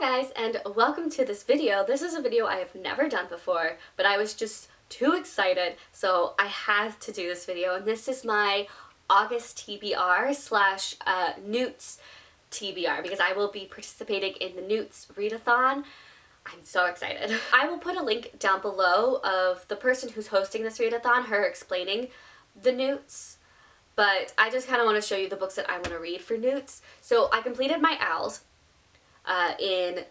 guys, and welcome to this video. This is a video I have never done before, but I was just too excited, so I had to do this video, and this is my August TBR slash N.E.W.T.S TBR, because I will be participating in the N.E.W.T.S Readathon. I'm so excited. I will put a link down below of the person who's hosting this readathon, her explaining the N.E.W.T.S, but I just kind of want to show you the books that I want to read for N.E.W.T.S. So I completed my OWLs in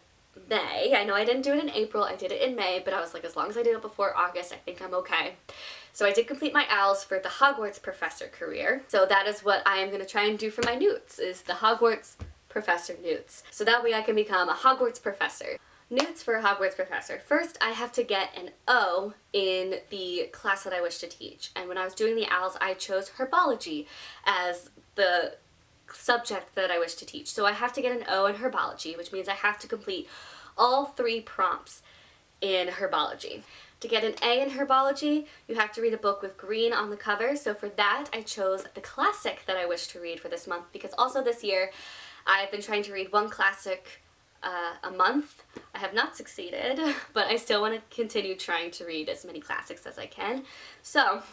May. I know I didn't do it in April, I did it in May, but I was like, as long as I do it before August, I think I'm okay. So I did complete my OWLs for the Hogwarts professor career. So that is what I am going to try and do for my N.E.W.T.S, is the Hogwarts professor N.E.W.T.S. So that way I can become a Hogwarts professor. N.E.W.T.S for a Hogwarts professor. First, I have to get an O in the class that I wish to teach. And when I was doing the OWLs, I chose herbology as the subject that I wish to teach. So I have to get an O in herbology, which means I have to complete all 3 prompts in herbology. To get an A in herbology, you have to read a book with green on the cover. So for that, I chose the classic that I wish to read for this month, because also this year I've been trying to read one classic a month. I have not succeeded, but I still want to continue trying to read as many classics as I can. So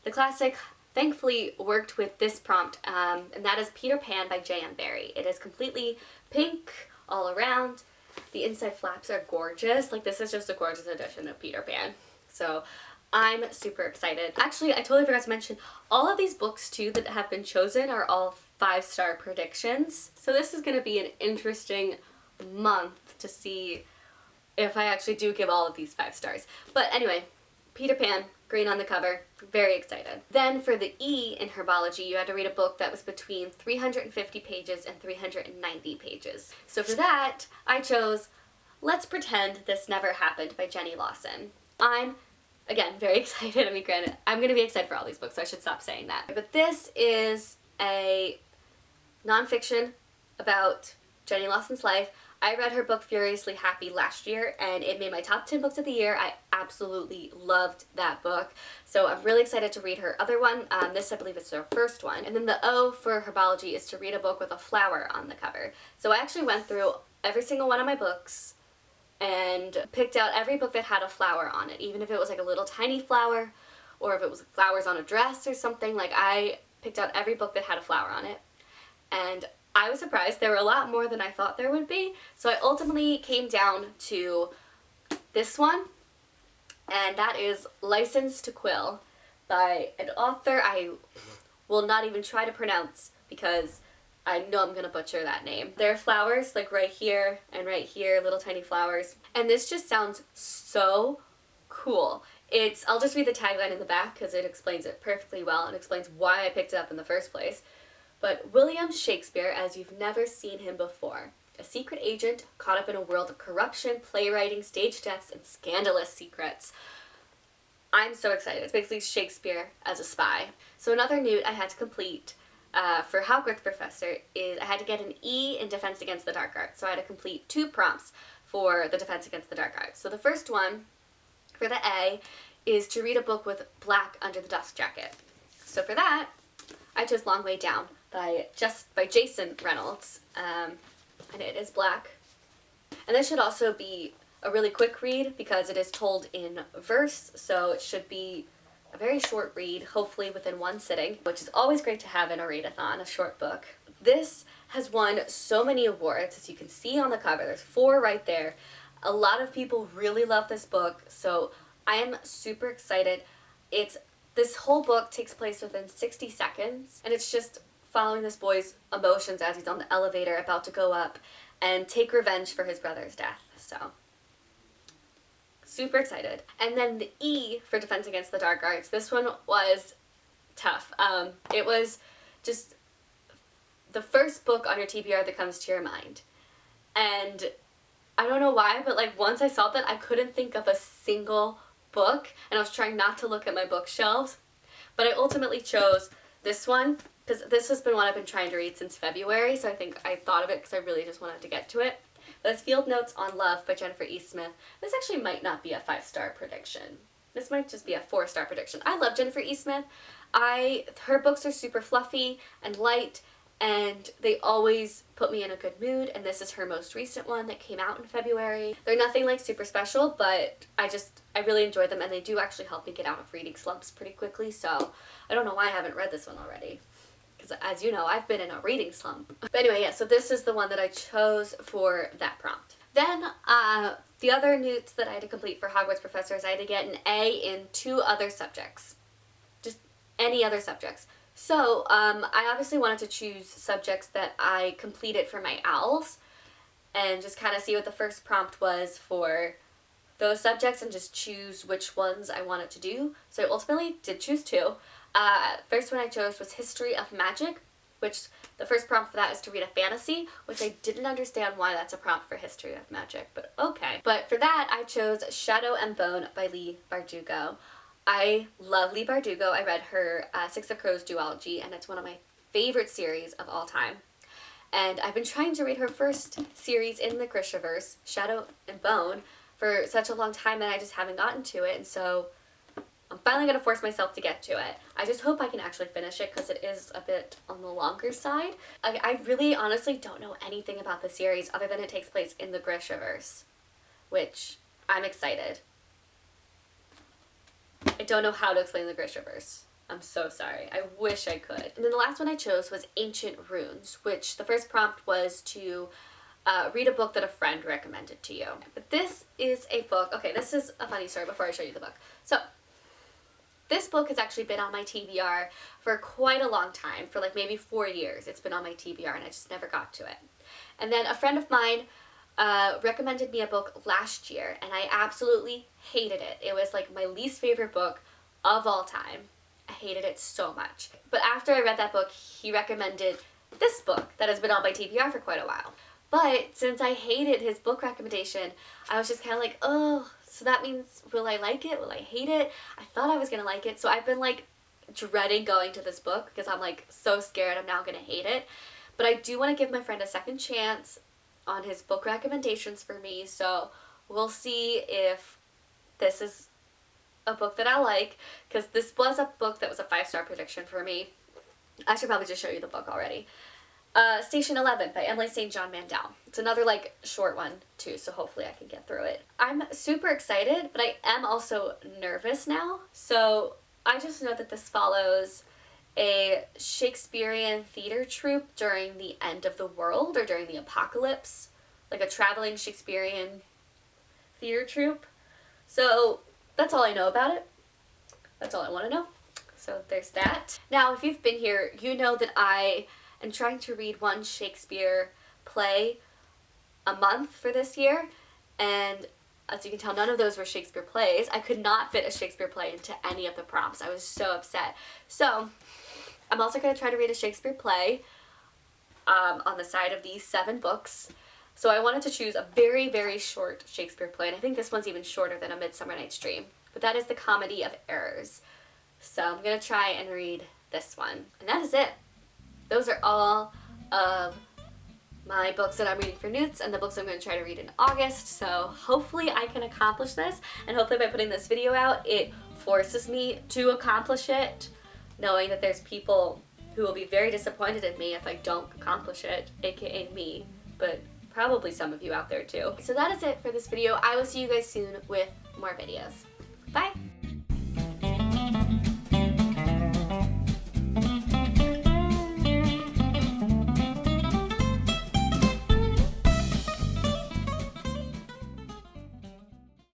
the classic thankfully worked with this prompt, and that is Peter Pan by J.M. Barrie. It is completely pink all around. The inside flaps are gorgeous. Like, this is just a gorgeous edition of Peter Pan. So I'm super excited. Actually, I totally forgot to mention, all of these books too that have been chosen are all 5-star predictions. So this is going to be an interesting month to see if I actually do give all of these 5 stars. But anyway, Peter Pan, green on the cover, very excited. Then for the E in herbology, you had to read a book that was between 350 pages and 390 pages. So for that, I chose Let's Pretend This Never Happened by Jenny Lawson. I'm, again, very excited. I mean, granted, I'm going to be excited for all these books, so I should stop saying that. But this is a nonfiction about Jenny Lawson's life. I read her book Furiously Happy last year, and it made my top 10 books of the year. I absolutely loved that book. So I'm really excited to read her other one. This, I believe, is her first one. And then the O for herbology is to read a book with a flower on the cover. So I actually went through every single one of my books and picked out every book that had a flower on it, even if it was like a little tiny flower or if it was flowers on a dress or something. Like, I picked out every book that had a flower on it. And I was surprised. There were a lot more than I thought there would be. So I ultimately came down to this one, and that is License to Quill by an author I will not even try to pronounce because I know I'm gonna butcher that name. There are flowers like right here and right here, little tiny flowers. And this just sounds so cool. I'll just read the tagline in the back because it explains it perfectly well and explains why I picked it up in the first place. But William Shakespeare as you've never seen him before. A secret agent caught up in a world of corruption, playwriting, stage deaths, and scandalous secrets. I'm so excited. It's basically Shakespeare as a spy. So another N.E.W.T I had to complete for Hogwarts Professor is I had to get an E in Defense Against the Dark Arts. So I had to complete 2 prompts for the Defense Against the Dark Arts. So the first one, for the A, is to read a book with black under the dust jacket. So for that, I chose Long Way Down by Jason Reynolds, and it is black. And this should also be a really quick read because it is told in verse, so it should be a very short read, hopefully within one sitting, which is always great to have in a readathon, a short book. This has won so many awards, as you can see on the cover. There's 4 right there. A lot of people really love this book, so I am super excited. This whole book takes place within 60 seconds, and it's just following this boy's emotions as he's on the elevator about to go up and take revenge for his brother's death. So, super excited. And then the E for Defense Against the Dark Arts, this one was tough. It was just the first book on your TBR that comes to your mind. And I don't know why, but like once I saw that, I couldn't think of a single book, and I was trying not to look at my bookshelves, but I ultimately chose this one because this has been one I've been trying to read since February, so I think I thought of it because I really just wanted to get to it. But it's Field Notes on Love by Jennifer E. Smith. This actually might not be a 5-star prediction. This might just be a 4-star prediction. I love Jennifer E. Smith. Her books are super fluffy and light, and they always put me in a good mood, and this is her most recent one that came out in February. They're nothing like super special, but I really enjoy them, and they do actually help me get out of reading slumps pretty quickly, so I don't know why I haven't read this one already. Because as you know, I've been in a reading slump. But anyway, yeah, so this is the one that I chose for that prompt. Then, the other N.E.W.T.S that I had to complete for Hogwarts Professors, I had to get an A in 2 other subjects. Just any other subjects. So, I obviously wanted to choose subjects that I completed for my OWLs, and just kind of see what the first prompt was for those subjects and just choose which ones I wanted to do. So I ultimately did choose 2. First one I chose was History of Magic, which the first prompt for that is to read a fantasy, which I didn't understand why that's a prompt for History of Magic, but okay. But for that, I chose Shadow and Bone by Leigh Bardugo. I love Leigh Bardugo. I read her Six of Crows duology, and it's one of my favorite series of all time. And I've been trying to read her first series in the Grishaverse, Shadow and Bone, for such a long time, and I just haven't gotten to it, and so I'm finally going to force myself to get to it. I just hope I can actually finish it, because it is a bit on the longer side. I really honestly don't know anything about the series other than it takes place in the Grishaverse, which I'm excited. I don't know how to explain the Grishaverse. I'm so sorry. I wish I could. And then the last one I chose was Ancient Runes, which the first prompt was to read a book that a friend recommended to you. But this is a book, okay, this is a funny story before I show you the book. So, this book has actually been on my TBR for quite a long time, for like maybe 4 years. It's been on my TBR and I just never got to it. And then a friend of mine recommended me a book last year, and I absolutely hated it. It was like my least favorite book of all time. I hated it so much. But after I read that book, he recommended this book that has been on my TBR for quite a while. But since I hated his book recommendation, I was just kind of like, oh, so that means will I like it? Will I hate it? I thought I was going to like it, so I've been like dreading going to this book because I'm like so scared I'm now going to hate it. But I do want to give my friend a second chance on his book recommendations for me, so we'll see if this is a book that I like, because this was a book that was a 5-star prediction for me. I should probably just show you the book already. Station 11 by Emily St. John Mandel. It's another like short one too, so hopefully I can get through it. I'm super excited, but I am also nervous now. So I just know that this follows a Shakespearean theater troupe during the end of the world or during the apocalypse, like a traveling Shakespearean theater troupe. So that's all I know about it. That's all I want to know. So there's that. Now, if you've been here, you know that I am trying to read one Shakespeare play a month for this year, and as you can tell, none of those were Shakespeare plays. I could not fit a Shakespeare play into any of the prompts. I was so upset. So I'm also going to try to read a Shakespeare play on the side of these 7 books. So I wanted to choose a very, very short Shakespeare play, and I think this one's even shorter than A Midsummer Night's Dream. But that is The Comedy of Errors. So I'm going to try and read this one. And that is it. Those are all of my books that I'm reading for N.E.W.T.S and the books I'm going to try to read in August. So hopefully I can accomplish this, and hopefully by putting this video out, it forces me to accomplish it, knowing that there's people who will be very disappointed in me if I don't accomplish it, aka me, but probably some of you out there too. So that is it for this video. I will see you guys soon with more videos. Bye!